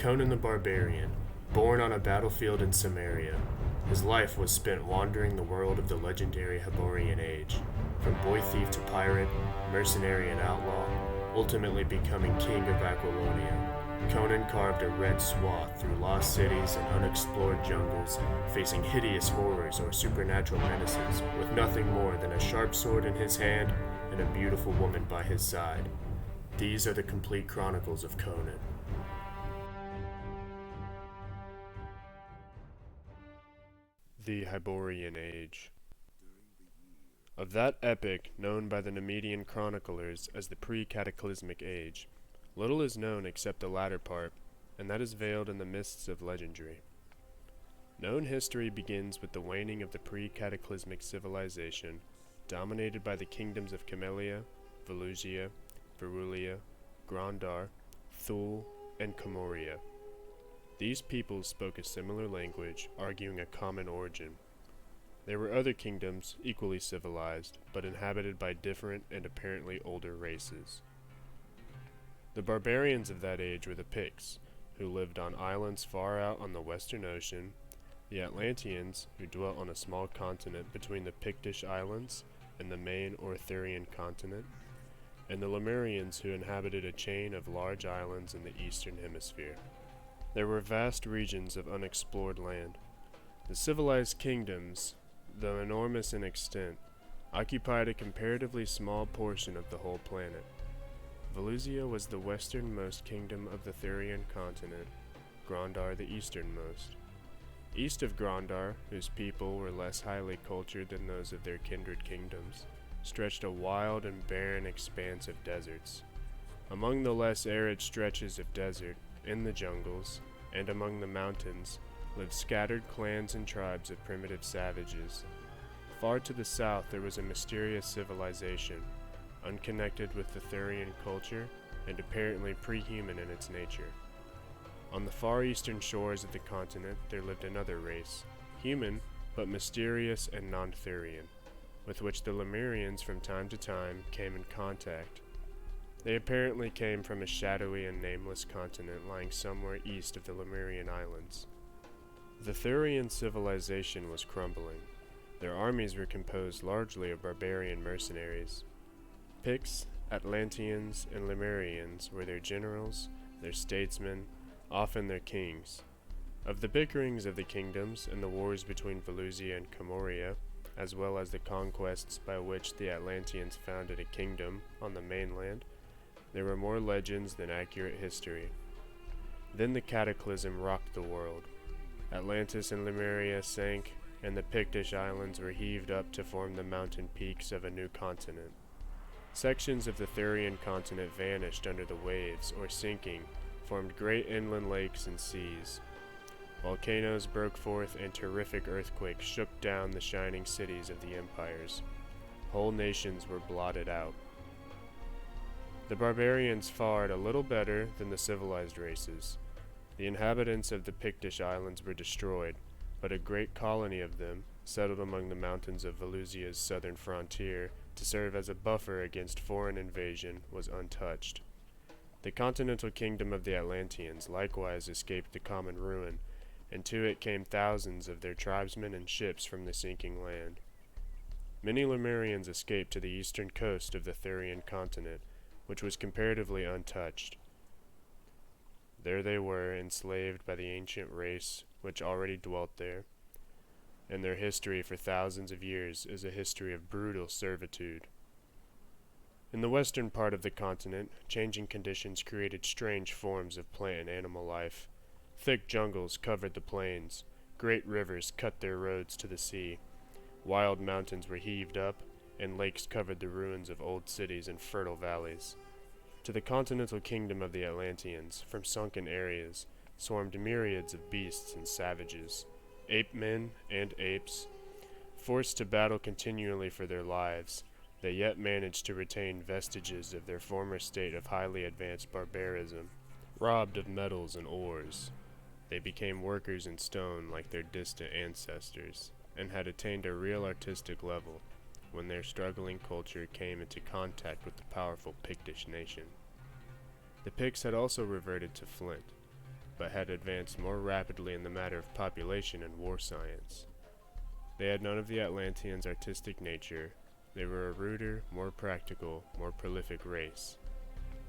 Conan the Barbarian, born on a battlefield in Samaria, his life was spent wandering the world of the legendary Hyborian Age, from boy thief to pirate, mercenary and outlaw, ultimately becoming king of Aquilonia. Conan carved a red swath through lost cities and unexplored jungles, facing hideous horrors or supernatural menaces, with nothing more than a sharp sword in his hand and a beautiful woman by his side. These are the complete chronicles of Conan. The Hyborian Age. Of that epoch known by the Nemedian chroniclers as the pre-cataclysmic age, little is known except the latter part, and that is veiled in the mists of legendary. Known history begins with the waning of the pre-cataclysmic civilization, dominated by the kingdoms of Camellia, Volusia, Verulia, Grandar, Thule, and Comoria. These peoples spoke a similar language, arguing a common origin. There were other kingdoms, equally civilized, but inhabited by different and apparently older races. The barbarians of that age were the Picts, who lived on islands far out on the western ocean, the Atlanteans, who dwelt on a small continent between the Pictish Islands and the main Arthurian continent, and the Lemurians, who inhabited a chain of large islands in the eastern hemisphere. There were vast regions of unexplored land. The civilized kingdoms, though enormous in extent, occupied a comparatively small portion of the whole planet. Volusia was the westernmost kingdom of the Thurian continent, Grandar the easternmost. East of Grandar, whose people were less highly cultured than those of their kindred kingdoms, stretched a wild and barren expanse of deserts. Among the less arid stretches of desert, in the jungles, and among the mountains, lived scattered clans and tribes of primitive savages. Far to the south there was a mysterious civilization, unconnected with the Thurian culture and apparently pre-human in its nature. On the far eastern shores of the continent there lived another race, human but mysterious and non-Thurian, with which the Lemurians from time to time came in contact. They apparently came from a shadowy and nameless continent lying somewhere east of the Lemurian islands. The Thurian civilization was crumbling. Their armies were composed largely of barbarian mercenaries. Picts, Atlanteans, and Lemurians were their generals, their statesmen, often their kings. Of the bickerings of the kingdoms and the wars between Volusia and Comoria, as well as the conquests by which the Atlanteans founded a kingdom on the mainland, there were more legends than accurate history. Then the cataclysm rocked the world. Atlantis and Lemuria sank, and the Pictish islands were heaved up to form the mountain peaks of a new continent. Sections of the Thurian continent vanished under the waves, or sinking, formed great inland lakes and seas. Volcanoes broke forth and terrific earthquakes shook down the shining cities of the empires. Whole nations were blotted out. The barbarians fared a little better than the civilized races. The inhabitants of the Pictish islands were destroyed, but a great colony of them, settled among the mountains of Volusia's southern frontier to serve as a buffer against foreign invasion, was untouched. The continental kingdom of the Atlanteans likewise escaped the common ruin, and to it came thousands of their tribesmen and ships from the sinking land. Many Lemurians escaped to the eastern coast of the Thurian continent, which was comparatively untouched. There they were, enslaved by the ancient race which already dwelt there, and their history for thousands of years is a history of brutal servitude. In the western part of the continent, changing conditions created strange forms of plant and animal life. Thick jungles covered the plains, great rivers cut their roads to the sea, wild mountains were heaved up, and lakes covered the ruins of old cities and fertile valleys. To the continental kingdom of the Atlanteans, from sunken areas, swarmed myriads of beasts and savages, ape-men and apes. Forced to battle continually for their lives, they yet managed to retain vestiges of their former state of highly advanced barbarism. Robbed of metals and ores, they became workers in stone like their distant ancestors, and had attained a real artistic level when their struggling culture came into contact with the powerful Pictish nation. The Picts had also reverted to flint. but had advanced more rapidly in the matter of population and war science. They had none of the Atlanteans' artistic nature. They were a ruder, more practical, more prolific race.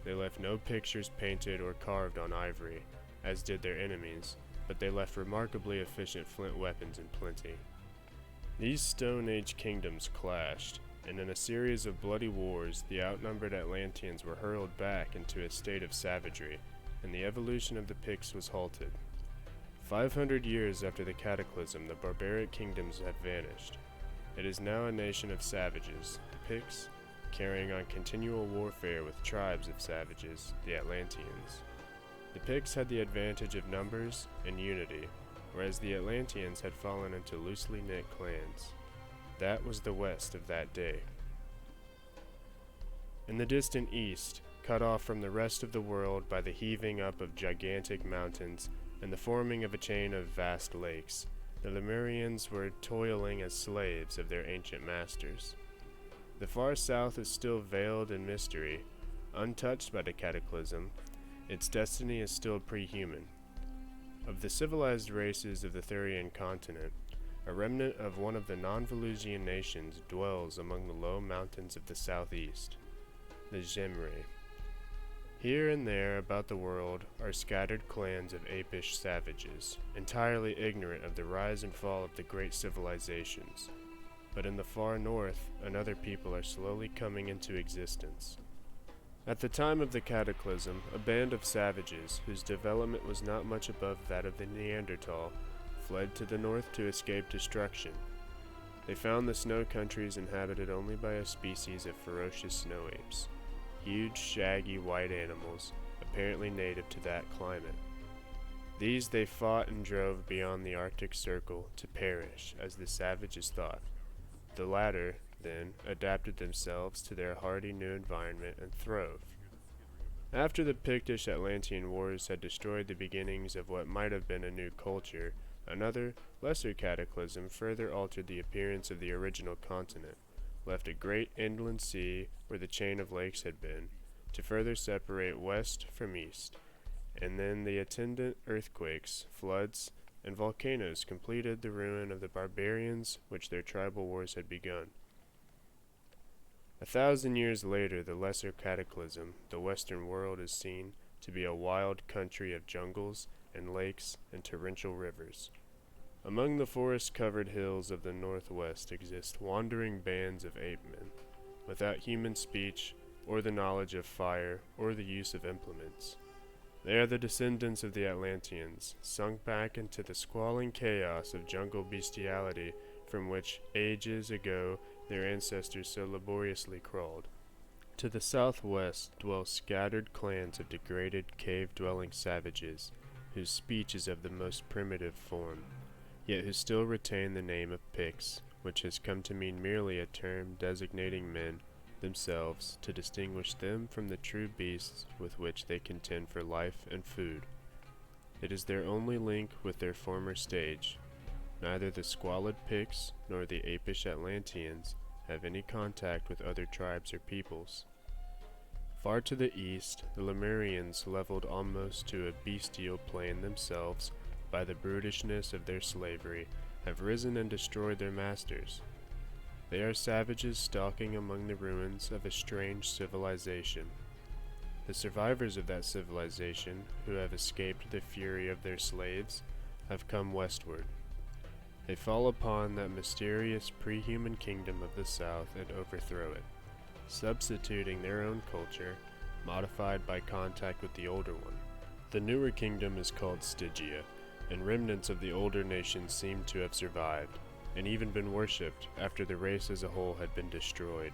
They left no pictures painted or carved on ivory, as did their enemies, but they left remarkably efficient flint weapons in plenty. These Stone Age kingdoms clashed, and in a series of bloody wars, the outnumbered Atlanteans were hurled back into a state of savagery, and the evolution of the Picts was halted. 500 years after the cataclysm, the barbaric kingdoms had vanished. It is now a nation of savages, the Picts, carrying on continual warfare with tribes of savages, the Atlanteans. The Picts had the advantage of numbers and unity, whereas the Atlanteans had fallen into loosely knit clans. That was the West of that day. In the distant East, cut off from the rest of the world by the heaving up of gigantic mountains and the forming of a chain of vast lakes, the Lemurians were toiling as slaves of their ancient masters. The far south is still veiled in mystery, untouched by the cataclysm. Its destiny is still pre-human. Of the civilized races of the Thurian continent, a remnant of one of the non-Volusian nations dwells among the low mountains of the southeast, the Gemre. Here and there about the world are scattered clans of apish savages, entirely ignorant of the rise and fall of the great civilizations. But in the far north, another people are slowly coming into existence. At the time of the cataclysm, a band of savages, whose development was not much above that of the Neanderthal, fled to the north to escape destruction. They found the snow countries inhabited only by a species of ferocious snow apes, huge, shaggy, white animals, apparently native to that climate. These they fought and drove beyond the Arctic Circle to perish, as the savages thought. The latter, then, adapted themselves to their hardy new environment and throve. After the Pictish Atlantean Wars had destroyed the beginnings of what might have been a new culture, another, lesser cataclysm further altered the appearance of the original continent, left a great inland sea where the chain of lakes had been, to further separate west from east, and then the attendant earthquakes, floods, and volcanoes completed the ruin of the barbarians which their tribal wars had begun. 1,000 years later, the lesser cataclysm, the western world is seen to be a wild country of jungles and lakes and torrential rivers. Among the forest-covered hills of the northwest exist wandering bands of ape-men, without human speech, or the knowledge of fire, or the use of implements. They are the descendants of the Atlanteans, sunk back into the squalling chaos of jungle bestiality from which, ages ago, their ancestors so laboriously crawled. To the southwest dwell scattered clans of degraded cave-dwelling savages, whose speech is of the most primitive form, yet who still retain the name of Picts, which has come to mean merely a term designating men themselves to distinguish them from the true beasts with which they contend for life and food. It is their only link with their former stage. Neither the squalid Picts nor the apish Atlanteans have any contact with other tribes or peoples. Far to the east, the Lemurians, leveled almost to a bestial plane themselves by the brutishness of their slavery, have risen and destroyed their masters. They are savages stalking among the ruins of a strange civilization. The survivors of that civilization, who have escaped the fury of their slaves, have come westward. They fall upon that mysterious pre-human kingdom of the south and overthrow it, substituting their own culture, modified by contact with the older one. The newer kingdom is called Stygia, and remnants of the older nation seem to have survived, and even been worshipped after the race as a whole had been destroyed.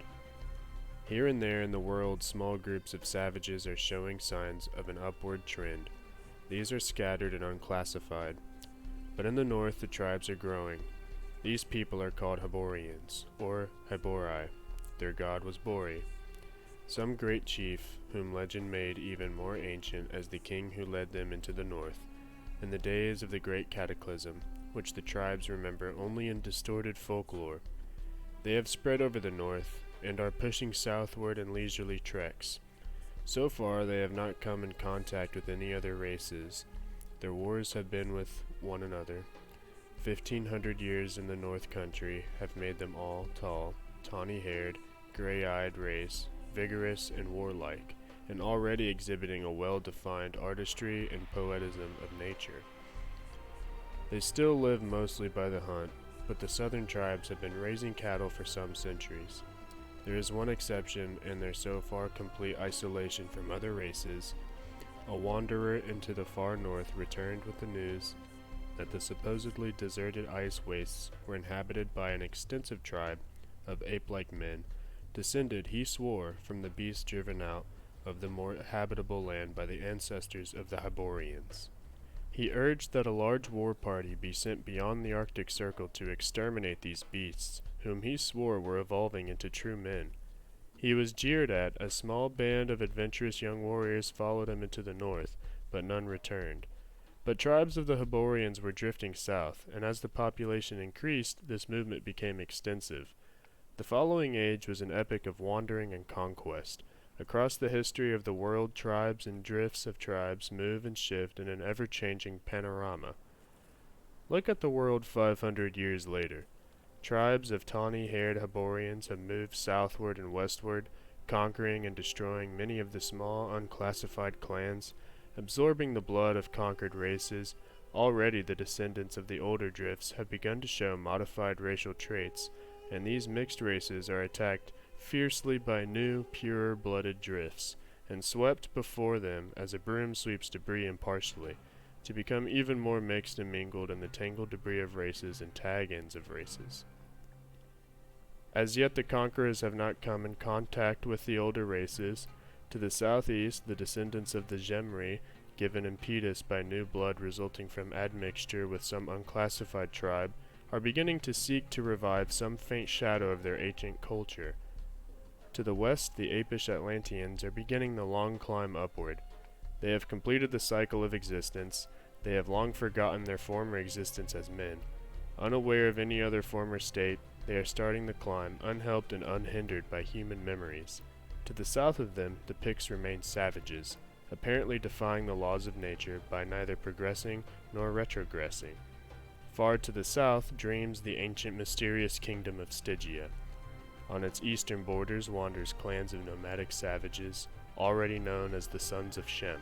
Here and there in the world, small groups of savages are showing signs of an upward trend. These are scattered and unclassified. But in the north, the tribes are growing. These people are called Hyborians, or Hybori. Their god was Bori, some great chief whom legend made even more ancient as the king who led them into the north, in the days of the great cataclysm, which the tribes remember only in distorted folklore. They have spread over the north, and are pushing southward in leisurely treks. So far they have not come in contact with any other races, their wars have been with one another. 1,500 years in the North Country have made them all tall, tawny-haired, gray-eyed race, vigorous and warlike, and already exhibiting a well-defined artistry and poetism of nature. They still live mostly by the hunt, but the southern tribes have been raising cattle for some centuries. There is one exception in their so far complete isolation from other races. A wanderer into the far north returned with the news that the supposedly deserted ice wastes were inhabited by an extensive tribe of ape-like men, descended, he swore, from the beasts driven out of the more habitable land by the ancestors of the Hyborians. He urged that a large war party be sent beyond the Arctic Circle to exterminate these beasts, whom he swore were evolving into true men. He was jeered at. A small band of adventurous young warriors followed him into the north, but none returned. But tribes of the Hyborians were drifting south, and as the population increased, this movement became extensive. The following age was an epic of wandering and conquest. Across the history of the world, tribes and drifts of tribes move and shift in an ever-changing panorama. Look at the world 500 years later. Tribes of tawny-haired Hyborians have moved southward and westward, conquering and destroying many of the small, unclassified clans, absorbing the blood of conquered races. Already the descendants of the older drifts have begun to show modified racial traits, and these mixed races are attacked fiercely by new, purer-blooded drifts, and swept before them as a broom sweeps debris impartially, to become even more mixed and mingled in the tangled debris of races and tag-ends of races. As yet the conquerors have not come in contact with the older races. To the southeast, the descendants of the Gemri, given impetus by new blood resulting from admixture with some unclassified tribe, are beginning to seek to revive some faint shadow of their ancient culture. To the west, the apish Atlanteans are beginning the long climb upward. They have completed the cycle of existence. They have long forgotten their former existence as men. Unaware of any other former state, they are starting the climb, unhelped and unhindered by human memories. To the south of them, the Picts remain savages, apparently defying the laws of nature by neither progressing nor retrogressing. Far to the south dreams the ancient mysterious kingdom of Stygia. On its eastern borders wanders clans of nomadic savages, already known as the Sons of Shem.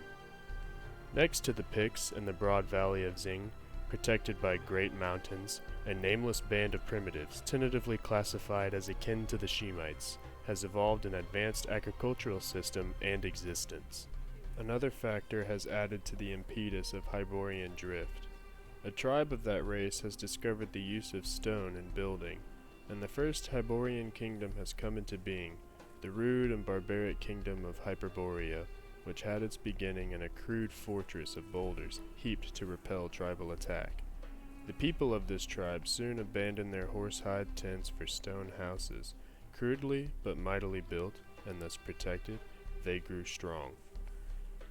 Next to the Picts in the broad valley of Zing, protected by great mountains, a nameless band of primitives, tentatively classified as akin to the Shemites, has evolved an advanced agricultural system and existence. Another factor has added to the impetus of Hyborian drift. A tribe of that race has discovered the use of stone in building, and the first Hyborian kingdom has come into being, the rude and barbaric kingdom of Hyperborea, which had its beginning in a crude fortress of boulders heaped to repel tribal attack. The people of this tribe soon abandoned their horsehide tents for stone houses. Crudely but mightily built, and thus protected, they grew strong.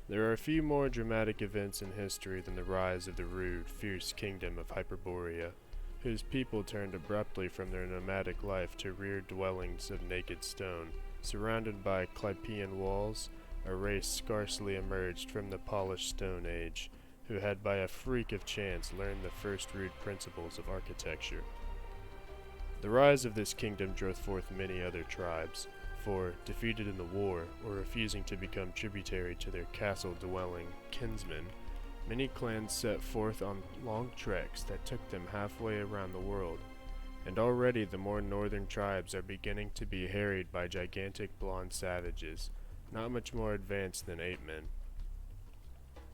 There are a few more dramatic events in history than the rise of the rude, fierce kingdom of Hyperborea, whose people turned abruptly from their nomadic life to reared dwellings of naked stone, surrounded by Clypean walls. A race scarcely emerged from the polished Stone Age, who had by a freak of chance learned the first rude principles of architecture. The rise of this kingdom drove forth many other tribes, for, defeated in the war, or refusing to become tributary to their castle-dwelling kinsmen, many clans set forth on long treks that took them halfway around the world, and already the more northern tribes are beginning to be harried by gigantic blonde savages, not much more advanced than ape-men.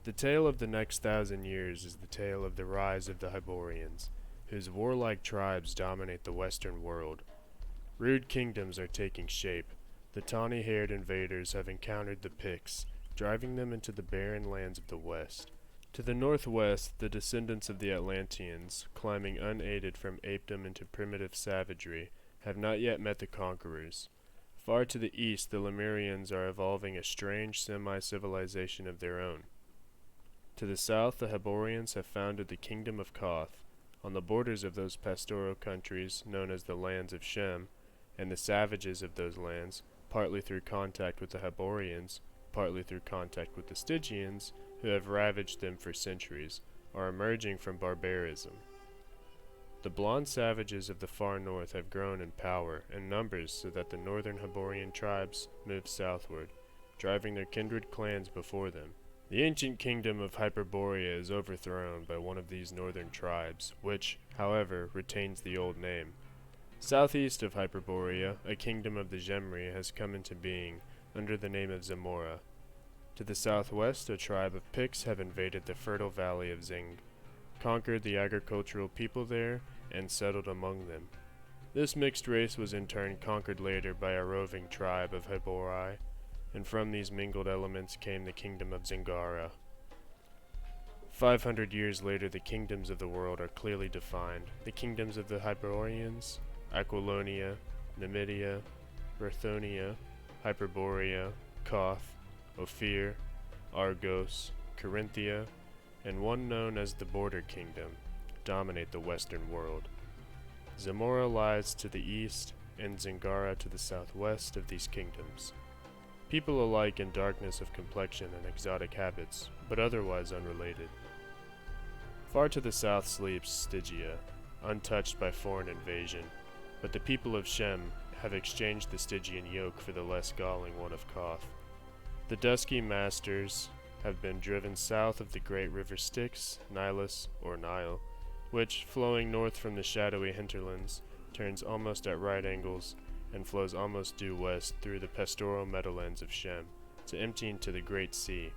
The tale of the next 1,000 years is the tale of the rise of the Hyborians, whose warlike tribes dominate the western world. Rude kingdoms are taking shape. The tawny-haired invaders have encountered the Picts, driving them into the barren lands of the west. To the northwest, the descendants of the Atlanteans, climbing unaided from apedom into primitive savagery, have not yet met the conquerors. Far to the east, the Lemurians are evolving a strange semi-civilization of their own. To the south, the Hyborians have founded the Kingdom of Koth, on the borders of those pastoral countries known as the lands of Shem, and the savages of those lands, partly through contact with the Hyborians, partly through contact with the Stygians, who have ravaged them for centuries, are emerging from barbarism. The blonde savages of the far north have grown in power and numbers so that the northern Hyborian tribes move southward, driving their kindred clans before them. The ancient kingdom of Hyperborea is overthrown by one of these northern tribes, which, however, retains the old name. Southeast of Hyperborea, a kingdom of the Gemri has come into being, under the name of Zamora. To the southwest, a tribe of Picts have invaded the fertile valley of Zing, conquered the agricultural people there, and settled among them. This mixed race was in turn conquered later by a roving tribe of Hyborai, and from these mingled elements came the kingdom of Zingara. 500 years later, the kingdoms of the world are clearly defined. The kingdoms of the Hyborians, Aquilonia, Numidia, Brithonia, Hyperborea, Koth, Ophir, Argos, Carinthia, and one known as the Border Kingdom, dominate the western world. Zamora lies to the east, and Zingara to the southwest of these kingdoms. People alike in darkness of complexion and exotic habits, but otherwise unrelated. Far to the south sleeps Stygia, untouched by foreign invasion, but the people of Shem have exchanged the Stygian yoke for the less galling one of Koth. The dusky masters have been driven south of the great river Styx, Nilus, or Nile, which, flowing north from the shadowy hinterlands, turns almost at right angles and flows almost due west through the pastoral meadowlands of Shem, to empty into the Great Sea.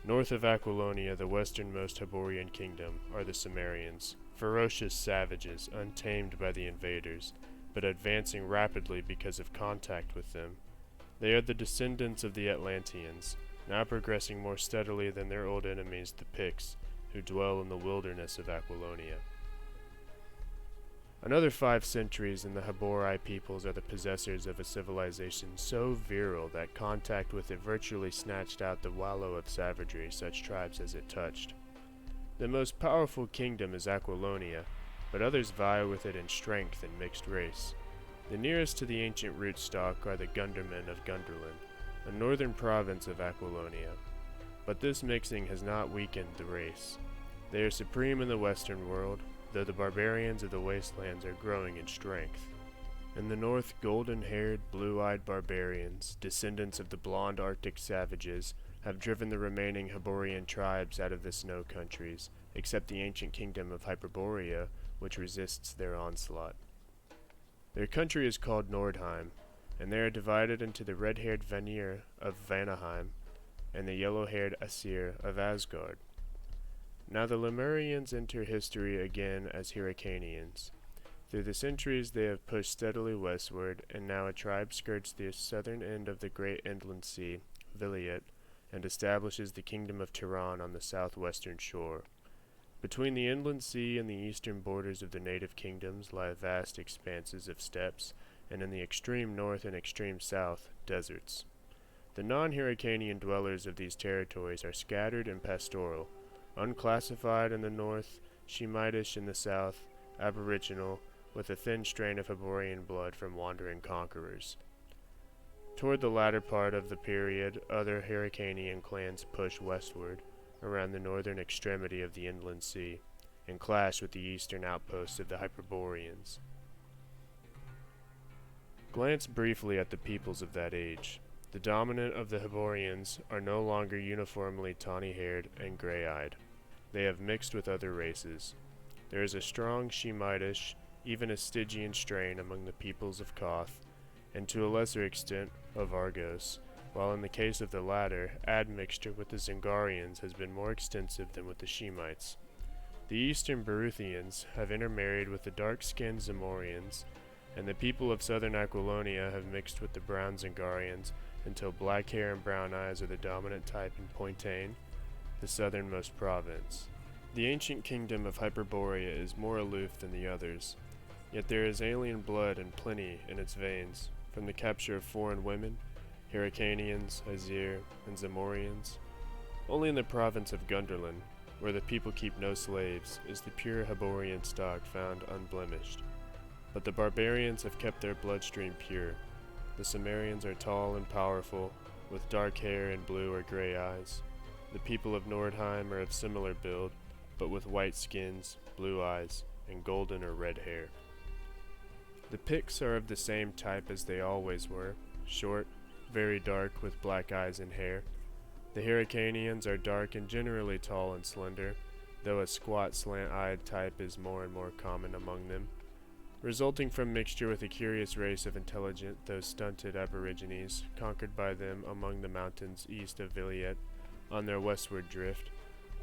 North of Aquilonia, the westernmost Hyborian kingdom, are the Cimmerians, ferocious savages, untamed by the invaders, but advancing rapidly because of contact with them. They are the descendants of the Atlanteans, now progressing more steadily than their old enemies, the Picts, who dwell in the wilderness of Aquilonia. Another 5 centuries and the Hyborai peoples are the possessors of a civilization so virile that contact with it virtually snatched out the wallow of savagery such tribes as it touched. The most powerful kingdom is Aquilonia, but others vie with it in strength and mixed race. The nearest to the ancient rootstock are the Gundermen of Gunderland, a northern province of Aquilonia, but this mixing has not weakened the race. They are supreme in the western world, though the barbarians of the wastelands are growing in strength. In the north, golden-haired, blue-eyed barbarians, descendants of the blonde Arctic savages, have driven the remaining Hyborian tribes out of the snow countries, except the ancient kingdom of Hyperborea, which resists their onslaught. Their country is called Nordheim, and they are divided into the red-haired Vanir of Vanaheim and the yellow-haired Aesir of Asgard. Now the Lemurians enter history again as Hyrcanians. Through the centuries they have pushed steadily westward, and now a tribe skirts the southern end of the great inland sea, Viliet, and establishes the kingdom of Tiran on the southwestern shore. Between the inland sea and the eastern borders of the native kingdoms lie vast expanses of steppes, and in the extreme north and extreme south, deserts. The non-Hyrcanian dwellers of these territories are scattered and pastoral, unclassified in the north, Shemitish in the south, aboriginal, with a thin strain of Hyborian blood from wandering conquerors. Toward the latter part of the period, other Hyrcanian clans push westward, around the northern extremity of the inland sea, and clash with the eastern outposts of the Hyperboreans. Glance briefly at the peoples of that age. The dominant of the Hyborians are no longer uniformly tawny-haired and gray-eyed. They have mixed with other races. There is a strong Shemitish, even a Stygian strain among the peoples of Koth, and to a lesser extent of Argos, while in the case of the latter, admixture with the Zingarians has been more extensive than with the Shemites. The eastern Beruthians have intermarried with the dark-skinned Zamorians, and the people of southern Aquilonia have mixed with the brown Zingarians until black hair and brown eyes are the dominant type in Pointain, the southernmost province. The ancient kingdom of Hyperborea is more aloof than the others, yet there is alien blood and plenty in its veins, from the capture of foreign women, Hyrcanians, Aesir, and Zamorians. Only in the province of Gunderland, where the people keep no slaves, is the pure Hyborian stock found unblemished. But the barbarians have kept their bloodstream pure. The Cimmerians are tall and powerful, with dark hair and blue or gray eyes. The people of Nordheim are of similar build, but with white skins, blue eyes, and golden or red hair. The Picts are of the same type as they always were, short, very dark with black eyes and hair. The Hyrcanians are dark and generally tall and slender, though a squat slant-eyed type is more and more common among them, resulting from mixture with a curious race of intelligent though stunted aborigines conquered by them among the mountains east of Viliet on their westward drift.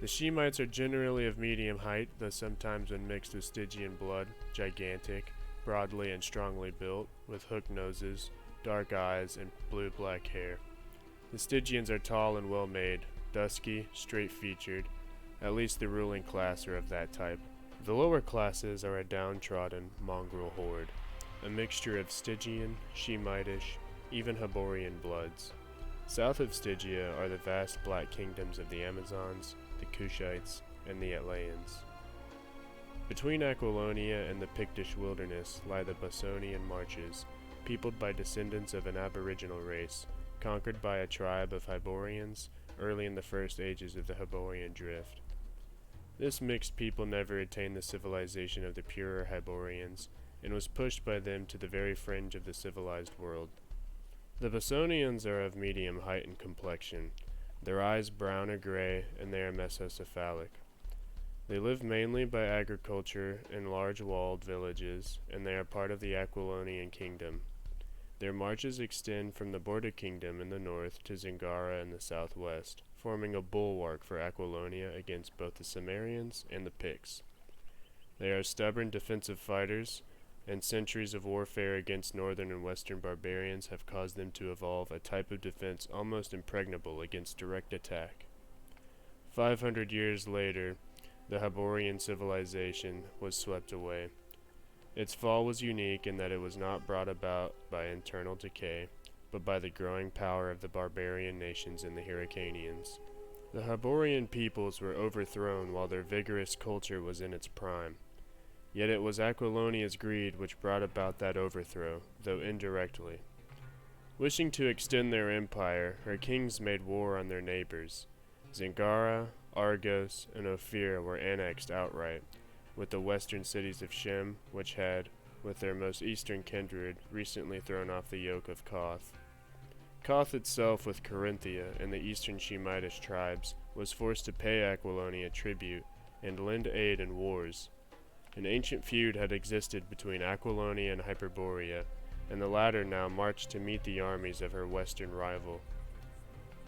The Shemites are generally of medium height, though sometimes when mixed with Stygian blood, gigantic, broadly and strongly built, with hooked noses, dark eyes, and blue-black hair. The Stygians are tall and well-made, dusky, straight-featured. At least the ruling class are of that type. The lower classes are a downtrodden, mongrel horde, a mixture of Stygian, Shemitish, even Hyborian bloods. South of Stygia are the vast black kingdoms of the Amazons, the Cushites, and the Atlayans. Between Aquilonia and the Pictish wilderness lie the Bosonian marches, peopled by descendants of an aboriginal race, conquered by a tribe of Hyborians early in the first ages of the Hyborian drift. This mixed people never attained the civilization of the purer Hyborians, and was pushed by them to the very fringe of the civilized world. The Bosonians are of medium height and complexion, their eyes brown or gray, and they are mesocephalic. They live mainly by agriculture in large walled villages, and they are part of the Aquilonian kingdom. Their marches extend from the border kingdom in the north to Zingara in the southwest, forming a bulwark for Aquilonia against both the Cimmerians and the Picts. They are stubborn defensive fighters, and centuries of warfare against northern and western barbarians have caused them to evolve a type of defense almost impregnable against direct attack. 500 years later, the Hyborian civilization was swept away. Its fall was unique in that it was not brought about by internal decay, but by the growing power of the barbarian nations and the Hyrcanians. The Hyborian peoples were overthrown while their vigorous culture was in its prime. Yet it was Aquilonia's greed which brought about that overthrow, though indirectly. Wishing to extend their empire, her kings made war on their neighbors. Zingara, Argos, and Ophir were annexed outright, with the western cities of Shem, which had, with their most eastern kindred, recently thrown off the yoke of Koth. Koth itself, with Carinthia and the eastern Shemitish tribes, was forced to pay Aquilonia tribute and lend aid in wars. An ancient feud had existed between Aquilonia and Hyperborea, and the latter now marched to meet the armies of her western rival.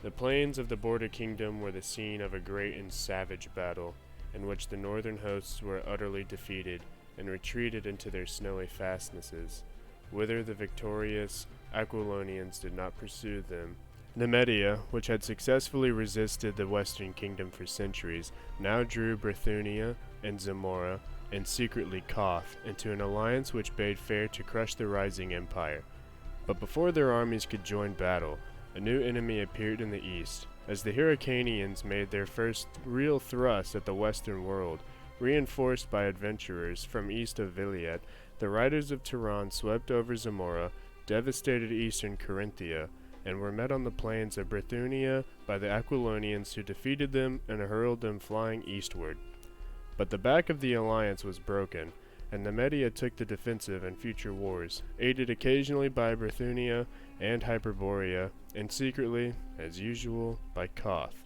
The plains of the border kingdom were the scene of a great and savage battle, in which the northern hosts were utterly defeated and retreated into their snowy fastnesses, whither the victorious Aquilonians did not pursue them. Nemedia, which had successfully resisted the western kingdom for centuries, now drew Brithunia and Zamora, and secretly Koth, into an alliance which bade fair to crush the rising empire. But before their armies could join battle, a new enemy appeared in the east, as the Hyrcanians made their first real thrust at the western world. Reinforced by adventurers from east of Viliet, the riders of Turan swept over Zamora, devastated eastern Carinthia, and were met on the plains of Brithunia by the Aquilonians, who defeated them and hurled them flying eastward. But the back of the alliance was broken, and Nemedia took the defensive in future wars, aided occasionally by Brithunia and Hyperborea, and secretly, as usual, by Koth.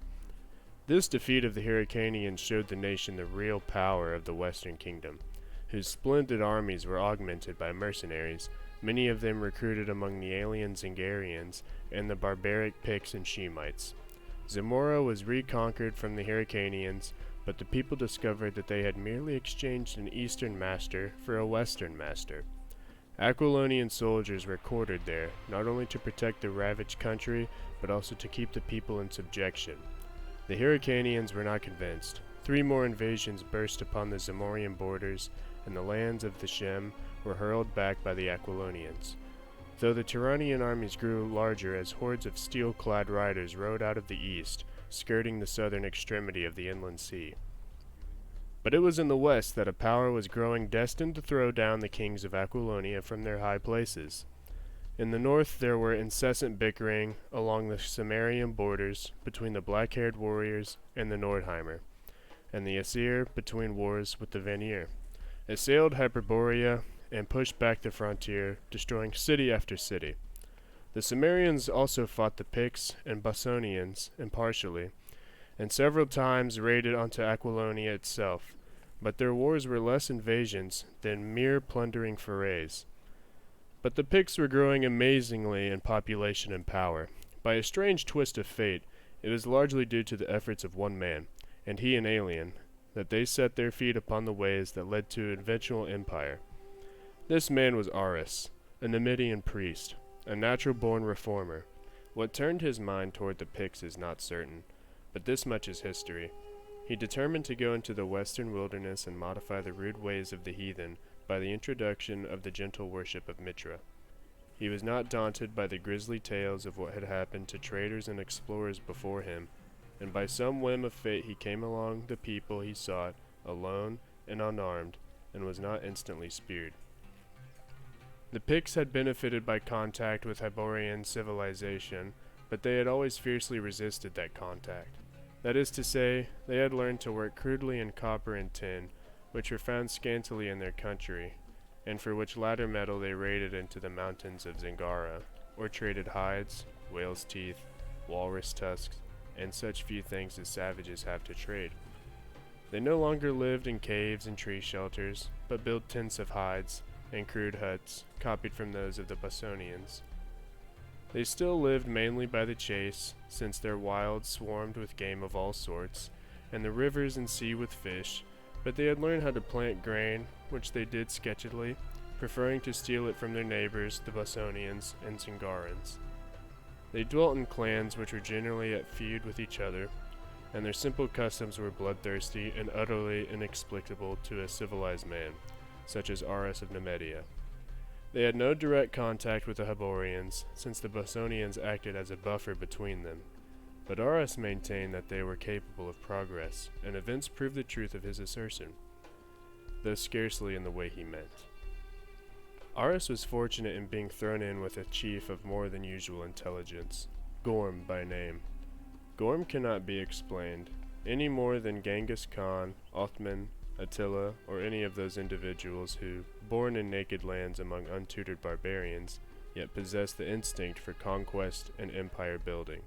This defeat of the Hyrcanians showed the nation the real power of the western kingdom, whose splendid armies were augmented by mercenaries, many of them recruited among the alien Zingarians and the barbaric Picts and Shemites. Zamora was reconquered from the Hyrcanians, but the people discovered that they had merely exchanged an eastern master for a western master. Aquilonian soldiers were quartered there, not only to protect the ravaged country, but also to keep the people in subjection. The Hyrcanians were not convinced. 3 more invasions burst upon the Zamorian borders, and the lands of the Shem were hurled back by the Aquilonians. Though the Turanian armies grew larger as hordes of steel-clad riders rode out of the east, skirting the southern extremity of the inland sea. But it was in the west that a power was growing destined to throw down the kings of Aquilonia from their high places. In the north there were incessant bickering along the Cimmerian borders between the black-haired warriors and the Nordheimer, and the Aesir between wars with the Vanir, assailed Hyperborea and pushed back the frontier, destroying city after city. The Cimmerians also fought the Picts and Bossonians impartially, and several times raided onto Aquilonia itself, but their wars were less invasions than mere plundering forays. But the Picts were growing amazingly in population and power. By a strange twist of fate, it was largely due to the efforts of one man, and he an alien, that they set their feet upon the ways that led to an eventual empire. This man was Aras, a Numidian priest, a natural-born reformer. What turned his mind toward the Picts is not certain, but this much is history. He determined to go into the western wilderness and modify the rude ways of the heathen by the introduction of the gentle worship of Mitra. He was not daunted by the grisly tales of what had happened to traders and explorers before him, and by some whim of fate he came along the people he sought, alone and unarmed, and was not instantly speared. The Picts had benefited by contact with Hyborian civilization, but they had always fiercely resisted that contact. That is to say, they had learned to work crudely in copper and tin, which were found scantily in their country, and for which latter metal they raided into the mountains of Zingara, or traded hides, whale's teeth, walrus tusks, and such few things as savages have to trade. They no longer lived in caves and tree shelters, but built tents of hides and crude huts, copied from those of the Bossonians. They still lived mainly by the chase, since their wilds swarmed with game of all sorts, and the rivers and sea with fish, but they had learned how to plant grain, which they did sketchily, preferring to steal it from their neighbors, the Bossonians and Zingarans. They dwelt in clans which were generally at feud with each other, and their simple customs were bloodthirsty and utterly inexplicable to a civilized man, such as Aras of Numidia. They had no direct contact with the Hyborians, since the Bossonians acted as a buffer between them, but Aras maintained that they were capable of progress, and events proved the truth of his assertion, though scarcely in the way he meant. Aras was fortunate in being thrown in with a chief of more than usual intelligence, Gorm by name. Gorm cannot be explained, any more than Genghis Khan, Othman, Attila, or any of those individuals who, born in naked lands among untutored barbarians, yet possess the instinct for conquest and empire building.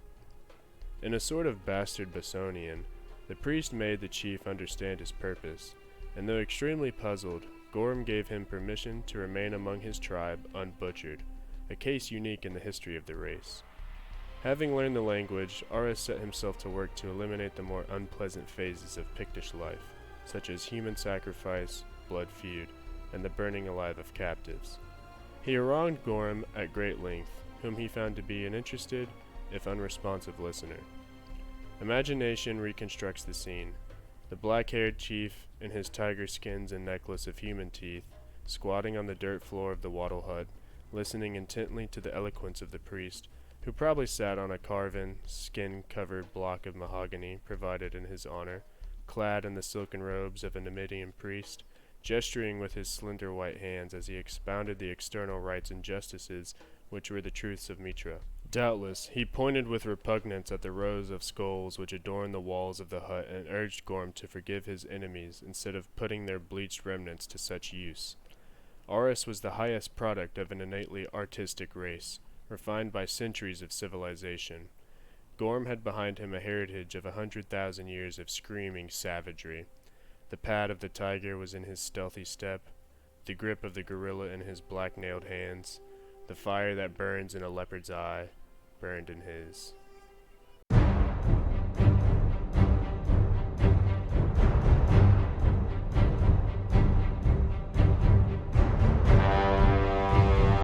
In a sort of bastard Bossonian, the priest made the chief understand his purpose, and though extremely puzzled, Gorm gave him permission to remain among his tribe unbutchered, a case unique in the history of the race. Having learned the language, Aras set himself to work to eliminate the more unpleasant phases of Pictish life, such as human sacrifice, blood feud, and the burning alive of captives. He harangued Gorm at great length, whom he found to be an interested, if unresponsive listener. Imagination reconstructs the scene. The black-haired chief, in his tiger skins and necklace of human teeth, squatting on the dirt floor of the wattle hut, listening intently to the eloquence of the priest, who probably sat on a carven, skin-covered block of mahogany provided in his honor, clad in the silken robes of a Numidian priest, gesturing with his slender white hands as he expounded the external rights and justices which were the truths of Mitra. Doubtless, he pointed with repugnance at the rows of skulls which adorned the walls of the hut and urged Gorm to forgive his enemies instead of putting their bleached remnants to such use. Aras was the highest product of an innately artistic race, refined by centuries of civilization. Gorm had behind him a heritage of 100,000 years of screaming savagery. The pad of the tiger was in his stealthy step, the grip of the gorilla in his black-nailed hands, the fire that burns in a leopard's eye burned in his.